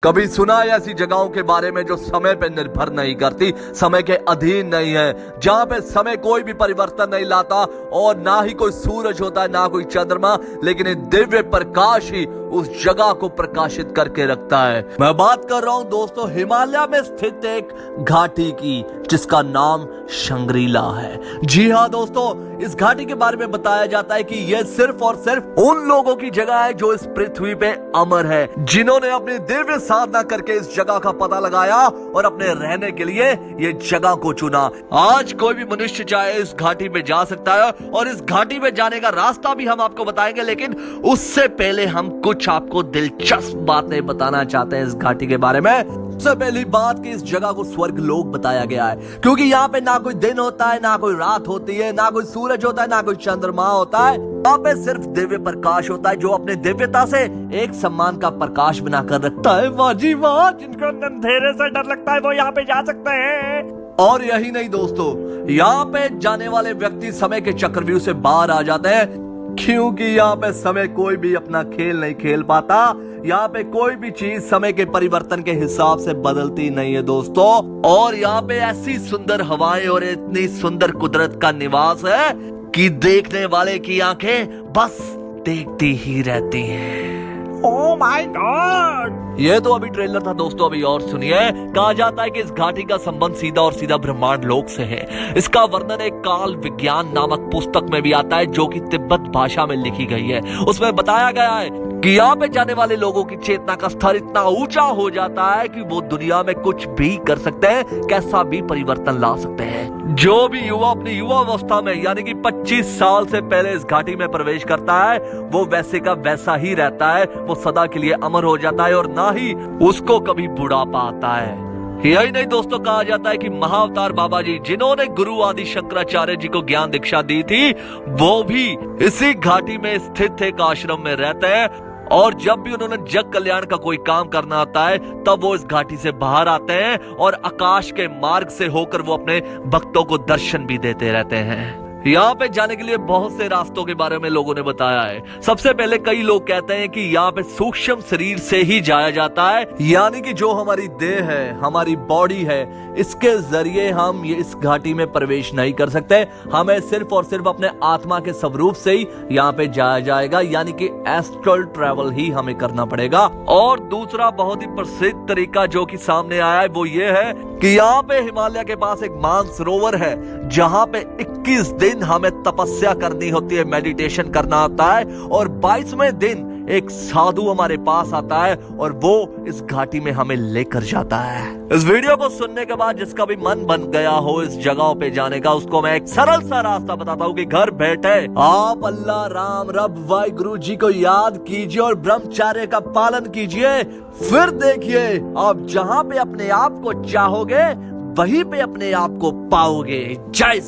कभी सुना है ऐसी जगहों के बारे में जो समय पे निर्भर नहीं करती, समय के अधीन नहीं है, जहां पे समय कोई भी परिवर्तन नहीं लाता और ना ही कोई सूरज होता है ना कोई चंद्रमा, लेकिन एक दिव्य प्रकाश ही उस जगह को प्रकाशित करके रखता है। मैं बात कर रहा हूं दोस्तों हिमालय में स्थित एक घाटी की जिसका नाम शंग्रीला है। जी हाँ दोस्तों, इस घाटी के बारे में बताया जाता है कि यह सिर्फ और सिर्फ उन लोगों की जगह है जो इस पृथ्वी पे अमर है, जिन्होंने अपनी दिव्य साधना करके इस जगह का पता लगाया और अपने रहने के लिए ये जगह को चुना। आज कोई भी मनुष्य चाहे इस घाटी में जा सकता है और इस घाटी में जाने का रास्ता भी हम आपको बताएंगे, लेकिन उससे पहले हम कुछ आपको दिलचस्प बातें बताना चाहते हैं इस घाटी के बारे में। सबसे पहली बात कि इस जगह को स्वर्ग लोक बताया गया है, क्योंकि यहाँ पे ना कोई दिन होता है ना कोई रात होती है, ना कोई सूरज होता है ना कोई चंद्रमा होता है। यहाँ पे सिर्फ दिव्य प्रकाश होता है जो अपने दिव्यता से एक सम्मान का प्रकाश बनाकर रखता है। वाह जी वाह, जिनको अंधेरे से डर लगता है वो यहाँ पे जा सकते हैं। और यही नहीं दोस्तों, यहाँ पे जाने वाले व्यक्ति समय के चक्रव्यूह से बाहर आ जाते हैं, क्योंकि यहाँ पे समय कोई भी अपना खेल नहीं खेल पाता। यहाँ पे कोई भी चीज समय के परिवर्तन के हिसाब से बदलती नहीं है दोस्तों। और यहाँ पे ऐसी सुंदर हवाएं और इतनी सुंदर कुदरत का निवास है कि देखने वाले की आंखें बस देखती ही रहती हैं। Oh my God! ये तो अभी ट्रेलर था दोस्तों, अभी और सुनिए। कहा जाता है कि इस घाटी का संबंध सीधा और सीधा ब्रह्मांड लोक से है। इसका वर्णन एक काल विज्ञान नामक पुस्तक में भी आता है जो कि तिब्बत भाषा में लिखी गई है। उसमें बताया गया है कि यहाँ पे जाने वाले लोगों की चेतना का स्तर इतना ऊंचा हो जाता है कि वो दुनिया में कुछ भी कर सकते हैं, कैसा भी परिवर्तन ला सकते हैं। जो भी युवा अपनी युवा अवस्था में यानी कि 25 साल से पहले इस घाटी में प्रवेश करता है वो वैसे का वैसा ही रहता है, वो सदा के लिए अमर हो जाता है और ना ही उसको कभी बुढ़ापा आता है। यही नहीं दोस्तों, कहा जाता है कि महाअवतार बाबा जी जिन्होंने गुरु आदि शंकराचार्य जी को ज्ञान दीक्षा दी थी, वो भी इसी घाटी में स्थित एक आश्रम में रहते हैं और जब भी उन्होंने जग कल्याण का कोई काम करना होता है तब वो इस घाटी से बाहर आते हैं और आकाश के मार्ग से होकर वो अपने भक्तों को दर्शन भी देते रहते हैं। यहाँ पे जाने के लिए बहुत से रास्तों के बारे में लोगों ने बताया है। सबसे पहले कई लोग कहते हैं कि यहाँ पे सूक्ष्म शरीर से ही जाया जाता है, यानी कि जो हमारी देह है, हमारी बॉडी है, इसके जरिए हम ये इस घाटी में प्रवेश नहीं कर सकते। हमें सिर्फ और सिर्फ अपने आत्मा के स्वरूप से ही यहाँ पे जाया जाएगा, यानी कि एस्ट्रल ट्रैवल ही हमें करना पड़ेगा। और दूसरा बहुत ही प्रसिद्ध तरीका जो कि सामने आया है वो ये है कि यहाँ पे हिमालय के पास एक मानसरोवर है जहाँ पे 21 दिन हमें तपस्या करनी होती है, मेडिटेशन करना होता है और 22वें दिन एक साधु हमारे पास आता है और वो इस घाटी में हमें लेकर जाता है। इस वीडियो को सुनने के बाद जिसका भी मन बन गया हो इस जगह पे जाने का, उसको मैं एक सरल सा रास्ता बताता हूँ कि घर बैठे आप अल्लाह, राम, रब, वाहिगुरु जी को याद कीजिए और ब्रह्मचर्य का पालन कीजिए। फिर देखिए आप जहाँ पे अपने आप को चाहोगे वहीं पे अपने आप को पाओगे। जय